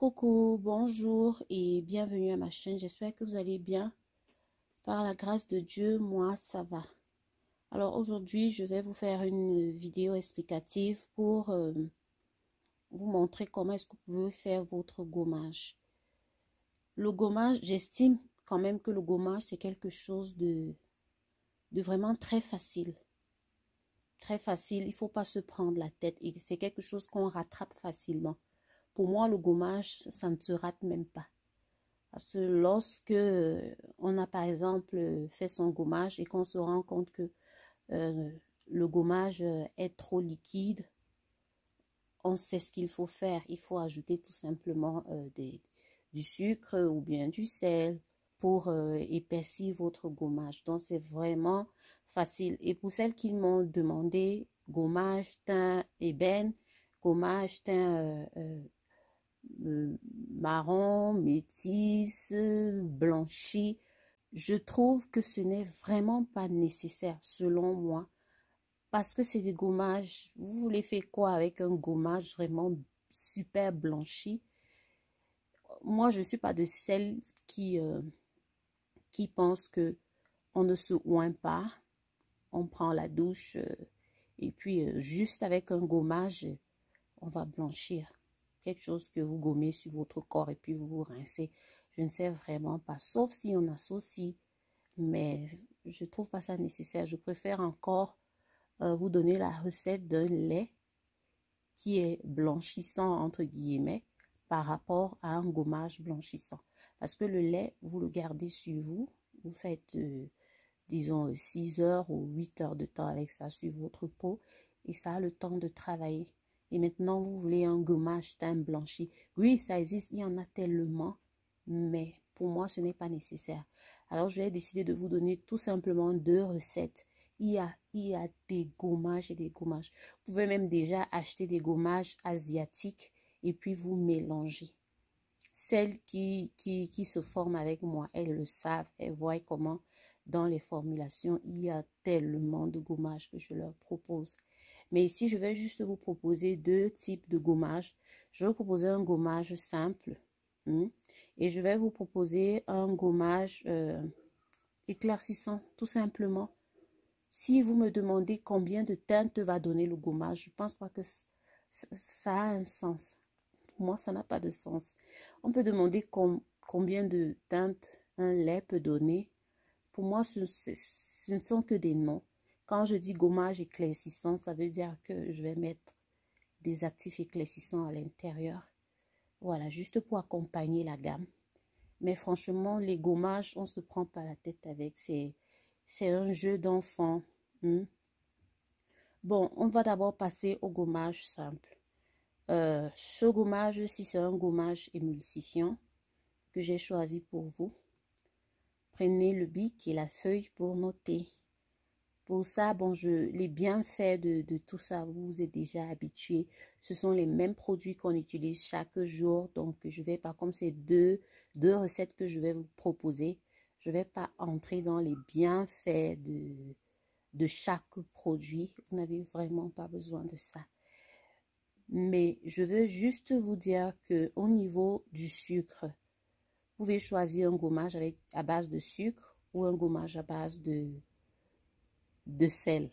Coucou, bonjour et bienvenue à ma chaîne. J'espère que vous allez bien. Par la grâce de Dieu, moi, ça va. Alors aujourd'hui, je vais vous faire une vidéo explicative pour vous montrer comment est-ce que vous pouvez faire votre gommage. Le gommage, j'estime quand même que le gommage, c'est quelque chose de vraiment très facile. Très facile, il ne faut pas se prendre la tête. C'est quelque chose qu'on rattrape facilement. Pour moi, le gommage, ça ne se rate même pas. Parce que lorsque on a par exemple fait son gommage et qu'on se rend compte que le gommage est trop liquide, on sait ce qu'il faut faire. Il faut ajouter tout simplement du sucre ou bien du sel pour épaissir votre gommage. Donc c'est vraiment facile. Et pour celles qui m'ont demandé gommage teint ébène, gommage teint marron, métis, blanchi, je trouve que ce n'est vraiment pas nécessaire selon moi parce que c'est des gommages. Vous voulez faire quoi avec un gommage vraiment super blanchi? Moi, je ne suis pas de celles qui pensent que on ne se oint pas, on prend la douche et puis juste avec un gommage, on va blanchir. Quelque chose que vous gommez sur votre corps et puis vous vous rincez. Je ne sais vraiment pas, sauf si on associe, mais je ne trouve pas ça nécessaire. Je préfère encore vous donner la recette d'un lait qui est blanchissant entre guillemets par rapport à un gommage blanchissant. Parce que le lait, vous le gardez sur vous, vous faites disons 6 heures ou 8 heures de temps avec ça sur votre peau et ça a le temps de travailler. Et maintenant, vous voulez un gommage teint blanchi. Oui, ça existe, il y en a tellement, mais pour moi, ce n'est pas nécessaire. Alors, je vais décider de vous donner tout simplement 2 recettes. Il y a des gommages et des gommages. Vous pouvez même déjà acheter des gommages asiatiques et puis vous mélanger. Celles qui se forment avec moi, elles le savent, elles voient comment dans les formulations, il y a tellement de gommages que je leur propose. Mais ici, je vais juste vous proposer 2 types de gommage. Je vais vous proposer un gommage simple et je vais vous proposer un gommage éclaircissant, tout simplement. Si vous me demandez combien de teintes va donner le gommage, je ne pense pas que ça a un sens. Pour moi, ça n'a pas de sens. On peut demander combien de teintes un lait peut donner. Pour moi, ce ne sont que des noms. Quand je dis gommage éclaircissant, ça veut dire que je vais mettre des actifs éclaircissants à l'intérieur. Voilà, juste pour accompagner la gamme. Mais franchement, les gommages, on ne se prend pas la tête avec. C'est un jeu d'enfant. Bon, on va d'abord passer au gommage simple. Ce gommage, si c'est un gommage émulsifiant que j'ai choisi pour vous, prenez le bic et la feuille pour noter. Pour ça, bon, les bienfaits de tout ça, vous vous êtes déjà habitués. Ce sont les mêmes produits qu'on utilise chaque jour. Donc, je vais pas, comme c'est deux recettes que je vais vous proposer, je vais pas entrer dans les bienfaits de chaque produit. Vous n'avez vraiment pas besoin de ça. Mais je veux juste vous dire que au niveau du sucre, vous pouvez choisir un gommage à base de sucre ou un gommage à base de sel.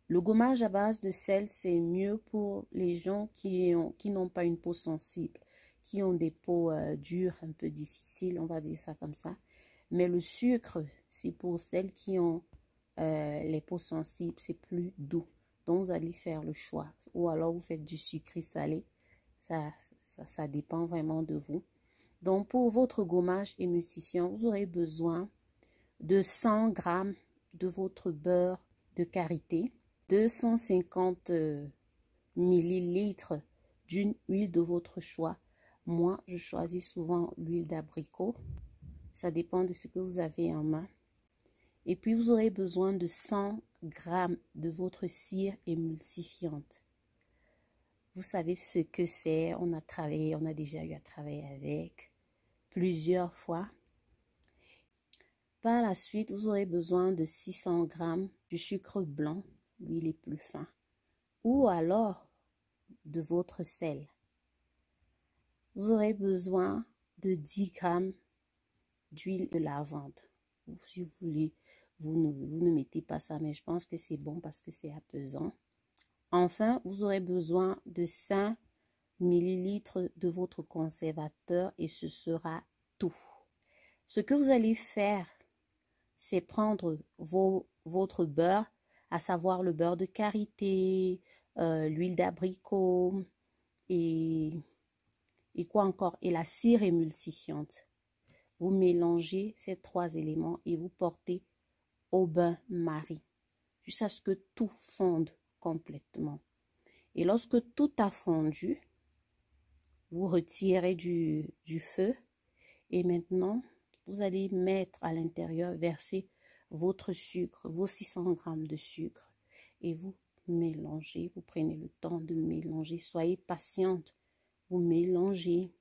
Le gommage à base de sel, c'est mieux pour les gens qui n'ont pas une peau sensible, qui ont des peaux dures, un peu difficiles, on va dire ça comme ça. Mais le sucre, c'est pour celles qui ont les peaux sensibles, c'est plus doux. Donc, vous allez faire le choix. Ou alors, vous faites du sucré salé. Ça dépend vraiment de vous. Donc, pour votre gommage émulsifiant, vous aurez besoin de 100 g de votre beurre de karité, 250 ml d'une huile de votre choix. Moi, je choisis souvent l'huile d'abricot. Ça dépend de ce que vous avez en main. Et puis, vous aurez besoin de 100 g de votre cire émulsifiante. Vous savez ce que c'est. On a déjà eu à travailler avec plusieurs fois. Par la suite, vous aurez besoin de 600 g du sucre blanc, lui il est plus fin, ou alors de votre sel. vous aurez besoin de 10 grammes d'huile de lavande. Si vous voulez, vous ne mettez pas ça, mais je pense que c'est bon parce que c'est apaisant. Enfin, vous aurez besoin de 5 millilitres de votre conservateur et ce sera tout. Ce que vous allez faire, c'est prendre votre beurre, à savoir le beurre de karité, l'huile d'abricot et quoi encore, et la cire émulsifiante. Vous mélangez ces 3 éléments et vous portez au bain-marie jusqu'à ce que tout fonde complètement. Et lorsque tout a fondu, vous retirez du feu et maintenant, vous allez mettre à l'intérieur, verser votre sucre, vos 600 grammes de sucre et vous mélangez. Vous prenez le temps de mélanger. Soyez patiente. Vous mélangez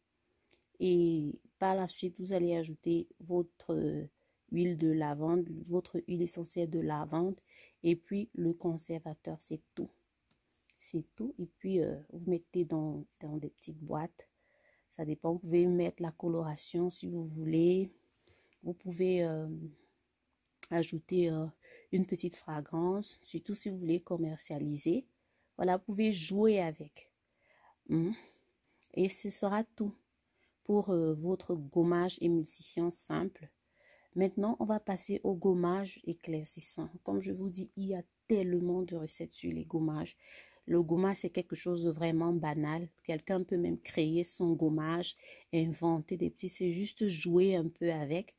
et par la suite, vous allez ajouter votre huile de lavande, votre huile essentielle de lavande et puis le conservateur, c'est tout. C'est tout. Et puis, vous mettez dans des petites boîtes. Ça dépend. Vous pouvez mettre la coloration si vous voulez. Vous pouvez ajouter une petite fragrance, surtout si vous voulez commercialiser. Voilà, vous pouvez jouer avec. Et ce sera tout pour votre gommage émulsifiant simple. Maintenant, on va passer au gommage éclaircissant. Comme je vous dis, il y a tellement de recettes sur les gommages. Le gommage, c'est quelque chose de vraiment banal. Quelqu'un peut même créer son gommage, inventer des petits... C'est juste jouer un peu avec.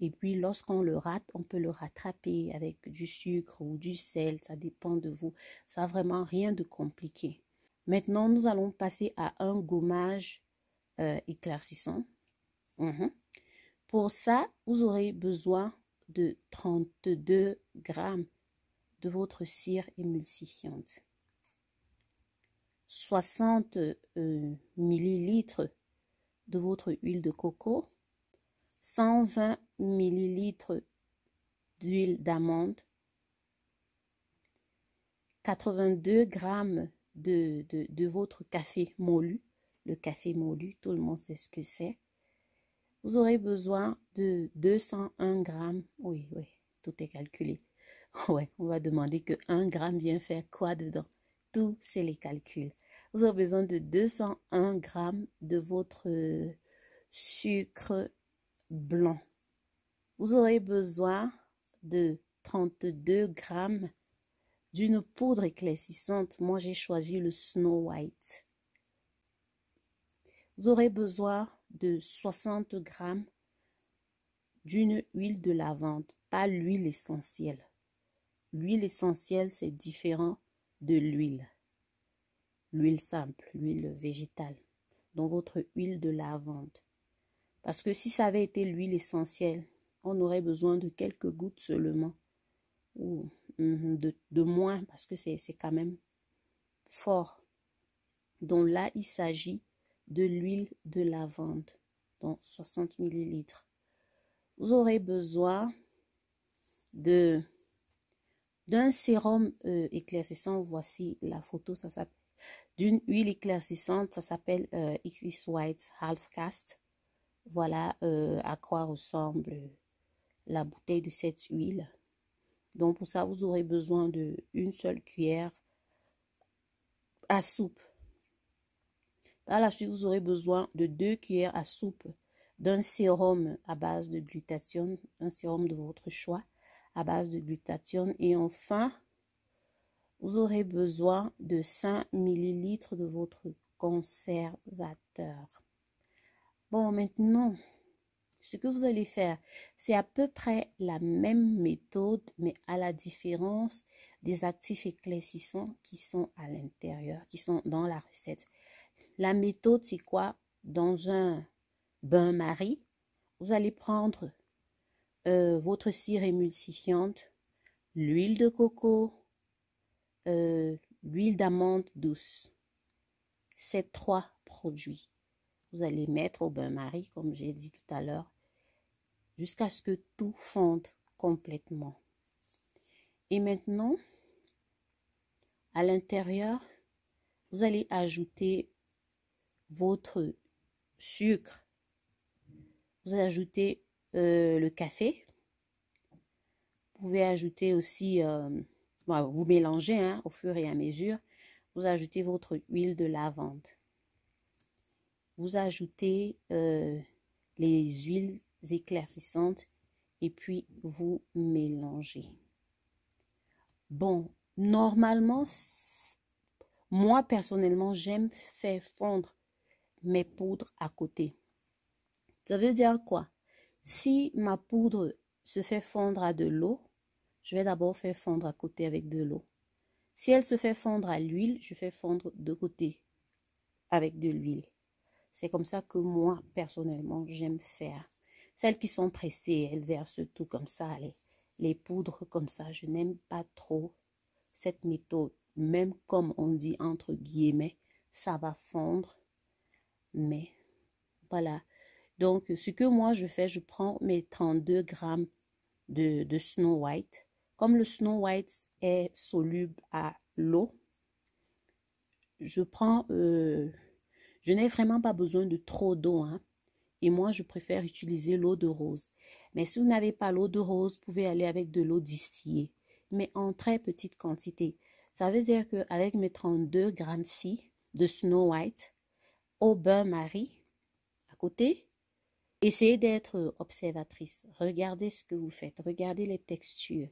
Et puis, lorsqu'on le rate, on peut le rattraper avec du sucre ou du sel. Ça dépend de vous. Ça n'a vraiment rien de compliqué. Maintenant, nous allons passer à un gommage éclaircissant. Pour ça, vous aurez besoin de 32 grammes de votre cire émulsifiante, 60 millilitres de votre huile de coco, 120 millilitres d'huile d'amande, 82 grammes de votre café moulu. Le café moulu, tout le monde sait ce que c'est. Vous aurez besoin de 201 grammes. Oui, tout est calculé. Ouais, on va demander que 1 gramme vient faire quoi dedans. Tout, c'est les calculs. Vous aurez besoin de 201 grammes de votre sucre blanc. Vous aurez besoin de 32 grammes d'une poudre éclaircissante. Moi, j'ai choisi le Snow White. Vous aurez besoin de 60 grammes d'une huile de lavande, pas l'huile essentielle. L'huile essentielle, c'est différent de l'huile. L'huile simple, l'huile végétale, donc votre huile de lavande. Parce que si ça avait été l'huile essentielle, on aurait besoin de quelques gouttes seulement, ou de moins, parce que c'est quand même fort. Donc là, il s'agit de l'huile de lavande, donc 60 millilitres. Vous aurez besoin d'un sérum éclaircissant. Voici la photo, ça s'appelle d'une huile éclaircissante, ça s'appelle Eclipse White Half Cast. Voilà à quoi ressemble la bouteille de cette huile. Donc pour ça, vous aurez besoin d'une seule cuillère à soupe. Par la suite, vous aurez besoin de 2 cuillères à soupe d'un sérum à base de glutathione, un sérum de votre choix à base de glutathione. Et enfin, vous aurez besoin de 5 millilitres de votre conservateur. Bon, maintenant, ce que vous allez faire, c'est à peu près la même méthode, mais à la différence des actifs éclaircissants qui sont à l'intérieur, qui sont dans la recette. La méthode, c'est quoi? Dans un bain-marie, vous allez prendre votre cire émulsifiante, l'huile de coco, l'huile d'amande douce. Ces 3 produits, vous allez mettre au bain-marie, comme j'ai dit tout à l'heure, jusqu'à ce que tout fonde complètement. Et maintenant, à l'intérieur, vous allez ajouter votre sucre. Vous ajoutez le café. Vous pouvez ajouter aussi, vous mélangez hein, au fur et à mesure. Vous ajoutez votre huile de lavande. Vous ajoutez les huiles éclaircissantes et puis vous mélangez. Bon, normalement, moi personnellement, j'aime faire fondre mes poudres à côté. Ça veut dire quoi? Si ma poudre se fait fondre à de l'eau, je vais d'abord faire fondre à côté avec de l'eau. Si elle se fait fondre à l'huile, je fais fondre de côté avec de l'huile. C'est comme ça que moi, personnellement, j'aime faire. Celles qui sont pressées, elles versent tout comme ça, les poudres comme ça. Je n'aime pas trop cette méthode. Même comme on dit entre guillemets, ça va fondre. Mais voilà. Donc, ce que moi je fais, je prends mes 32 grammes de Snow White. Comme le Snow White est soluble à l'eau, je n'ai vraiment pas besoin de trop d'eau, hein. Et moi, je préfère utiliser l'eau de rose. Mais si vous n'avez pas l'eau de rose, vous pouvez aller avec de l'eau distillée, mais en très petite quantité. Ça veut dire qu'avec mes 32 grammes-ci de Snow White, au beurre-marie, à côté, essayez d'être observatrice. Regardez ce que vous faites. Regardez les textures.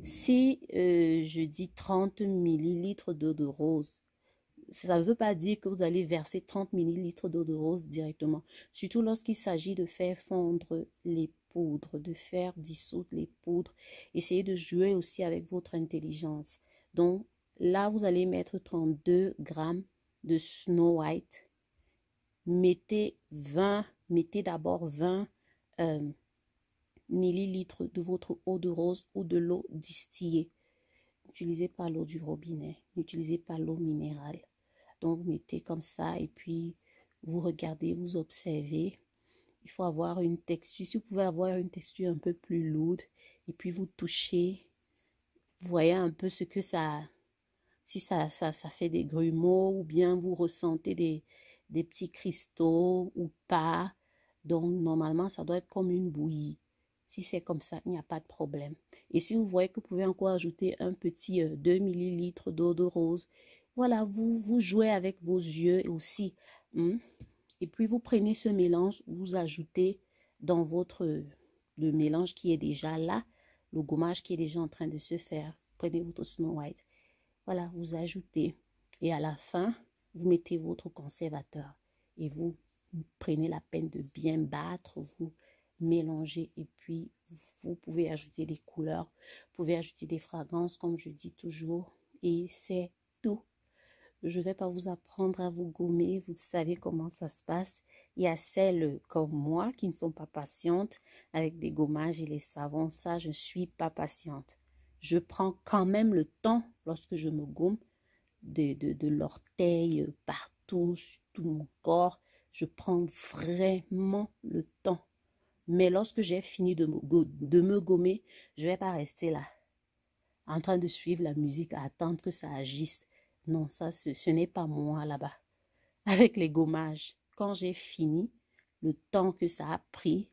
Si je dis 30 millilitres d'eau de rose, ça ne veut pas dire que vous allez verser 30 millilitres d'eau de rose directement. Surtout lorsqu'il s'agit de faire fondre les poudres, de faire dissoudre les poudres. Essayez de jouer aussi avec votre intelligence. Donc là, vous allez mettre 32 grammes de Snow White. Mettez d'abord 20 millilitres de votre eau de rose ou de l'eau distillée. N'utilisez pas l'eau du robinet, n'utilisez pas l'eau minérale. Donc, vous mettez comme ça et puis vous regardez, vous observez. Il faut avoir une texture. Si vous pouvez avoir une texture un peu plus lourde et puis vous touchez, vous voyez un peu ce que ça, si ça fait des grumeaux ou bien vous ressentez des petits cristaux ou pas. Donc, normalement, ça doit être comme une bouillie. Si c'est comme ça, il n'y a pas de problème. Et si vous voyez que vous pouvez encore ajouter un petit 2 millilitres d'eau de rose, voilà, vous jouez avec vos yeux aussi. Et puis, vous prenez ce mélange, vous ajoutez dans le mélange qui est déjà là, le gommage qui est déjà en train de se faire. Prenez votre Snow White. Voilà, vous ajoutez. Et à la fin, vous mettez votre conservateur. Et vous prenez la peine de bien battre, vous mélangez. Et puis, vous pouvez ajouter des couleurs. Vous pouvez ajouter des fragrances, comme je dis toujours. Et c'est tout. Je ne vais pas vous apprendre à vous gommer. Vous savez comment ça se passe. Il y a celles comme moi qui ne sont pas patientes avec des gommages et les savons. Ça, je ne suis pas patiente. Je prends quand même le temps, lorsque je me gomme, de l'orteil partout, sur tout mon corps. Je prends vraiment le temps. Mais lorsque j'ai fini de me gommer, je ne vais pas rester là, en train de suivre la musique, à attendre que ça agisse. Non, ça, ce n'est pas moi là-bas. Avec les gommages, quand j'ai fini, le temps que ça a pris,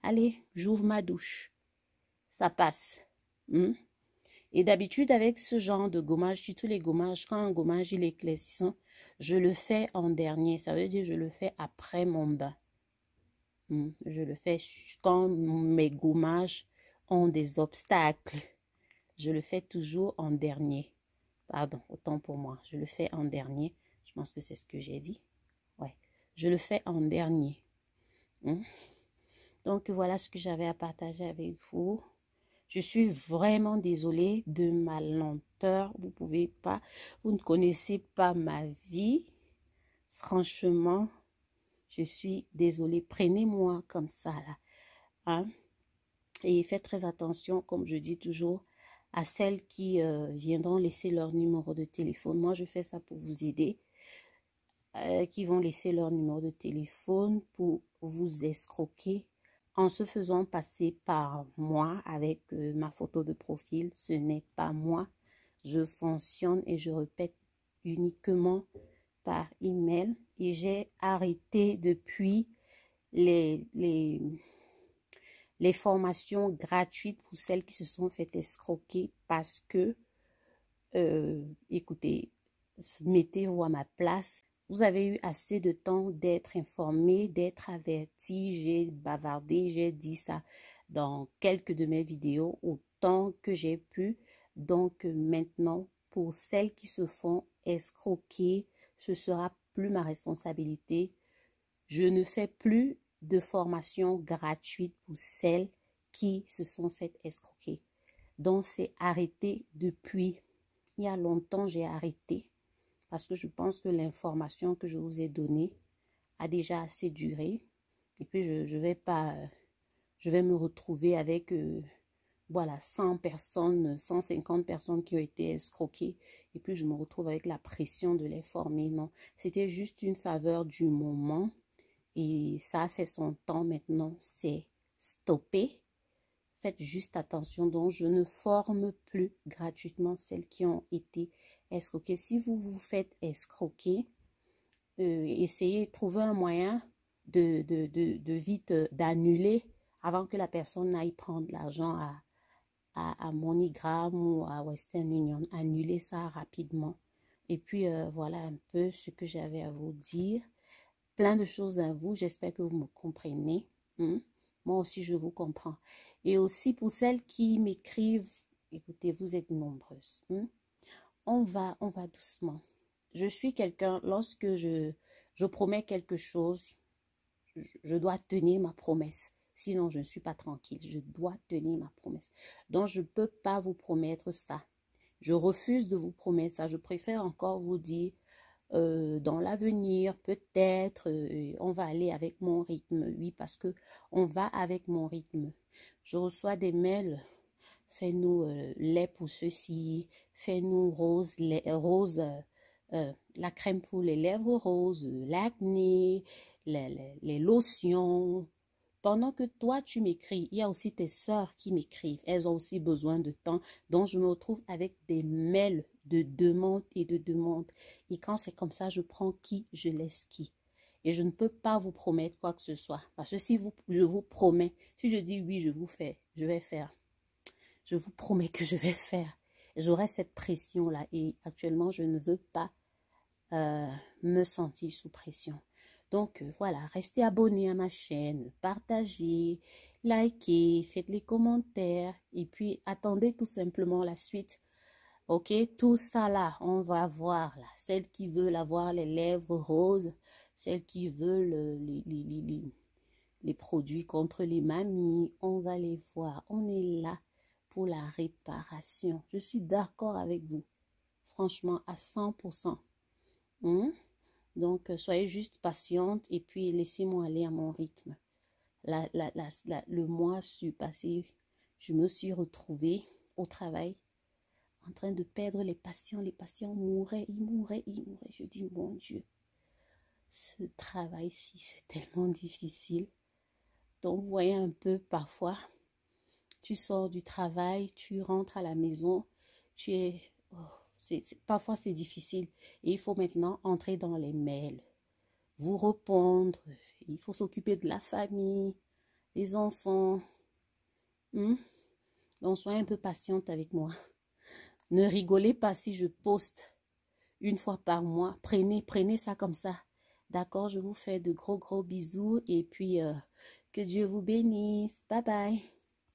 allez, j'ouvre ma douche. Ça passe. Et d'habitude, avec ce genre de gommage, surtout les gommages, quand un gommage il est éclaircissant, je le fais en dernier. Ça veut dire que je le fais après mon bain. Je le fais quand mes gommages ont des obstacles. Je le fais toujours en dernier. Pardon, autant pour moi. Je le fais en dernier. Je pense que c'est ce que j'ai dit. Ouais, je le fais en dernier. Donc, voilà ce que j'avais à partager avec vous. Je suis vraiment désolée de ma lenteur. Vous ne connaissez pas ma vie. Franchement, je suis désolée. Prenez-moi comme ça, là. Et faites très attention, comme je dis toujours, à celles qui viendront laisser leur numéro de téléphone. Moi, je fais ça pour vous aider. Qui vont laisser leur numéro de téléphone pour vous escroquer en se faisant passer par moi avec ma photo de profil. Ce n'est pas moi. Je fonctionne et je répète uniquement par email et j'ai arrêté depuis les formations gratuites pour celles qui se sont fait escroquer parce que, écoutez, mettez-vous à ma place. Vous avez eu assez de temps d'être informé, d'être averti. J'ai bavardé, j'ai dit ça dans quelques de mes vidéos autant que j'ai pu. Donc maintenant, pour celles qui se font escroquer, ce sera plus ma responsabilité. Je ne fais plus de formation gratuite pour celles qui se sont faites escroquer. Donc c'est arrêté depuis. Il y a longtemps, j'ai arrêté parce que je pense que l'information que je vous ai donnée a déjà assez duré. Et puis, je vais me retrouver avec, voilà, 100 personnes, 150 personnes qui ont été escroquées. Et puis, je me retrouve avec la pression de les former. Non, c'était juste une faveur du moment. Et ça a fait son temps maintenant. C'est stoppé. Faites juste attention. Donc, je ne forme plus gratuitement celles qui ont été escroquées. Si vous vous faites escroquer, essayez de trouver un moyen de vite d'annuler avant que la personne n'aille prendre l'argent à MoneyGram ou à Western Union. Annulez ça rapidement. Et puis, voilà un peu ce que j'avais à vous dire. Plein de choses à vous. J'espère que vous me comprenez. Moi aussi, je vous comprends. Et aussi pour celles qui m'écrivent, écoutez, vous êtes nombreuses. On va doucement. Je suis quelqu'un, lorsque je promets quelque chose, je dois tenir ma promesse. Sinon, je ne suis pas tranquille. Je dois tenir ma promesse. Donc, je ne peux pas vous promettre ça. Je refuse de vous promettre ça. Je préfère encore vous dire, dans l'avenir, peut-être, on va aller avec mon rythme. Oui, parce que on va avec mon rythme. Je reçois des mails. Fais-nous lait pour ceci. Fais-nous rose, la crème pour les lèvres roses, l'acné, les lotions. Pendant que toi, tu m'écris, il y a aussi tes sœurs qui m'écrivent. Elles ont aussi besoin de temps. Donc, je me retrouve avec des mails de demandes et de demandes. Et quand c'est comme ça, je prends qui, je laisse qui. Et je ne peux pas vous promettre quoi que ce soit. Parce que si je vous promets, si je dis oui, je vais faire. Je vous promets que je vais faire. J'aurai cette pression-là. Et actuellement, je ne veux pas me sentir sous pression. Donc, voilà, restez abonnés à ma chaîne, partagez, likez, faites les commentaires et puis attendez tout simplement la suite. Ok, tout ça là, on va voir là. Celles qui veulent avoir les lèvres roses, celles qui veulent les produits contre les mamies, on va les voir. On est là pour la réparation. Je suis d'accord avec vous, franchement, à 100%. Donc, soyez juste patiente et puis laissez-moi aller à mon rythme. Le mois passé, je me suis retrouvée au travail en train de perdre les patients. Les patients mouraient, ils mouraient. Je dis, mon Dieu, ce travail-ci, c'est tellement difficile. Donc, vous voyez un peu, parfois, tu sors du travail, tu rentres à la maison, tu es... parfois, c'est difficile. Et il faut maintenant entrer dans les mails, vous répondre. Il faut s'occuper de la famille, des enfants. Donc, soyez un peu patiente avec moi. Ne rigolez pas si je poste une fois par mois. Prenez ça comme ça. D'accord, je vous fais de gros bisous et puis que Dieu vous bénisse. Bye bye.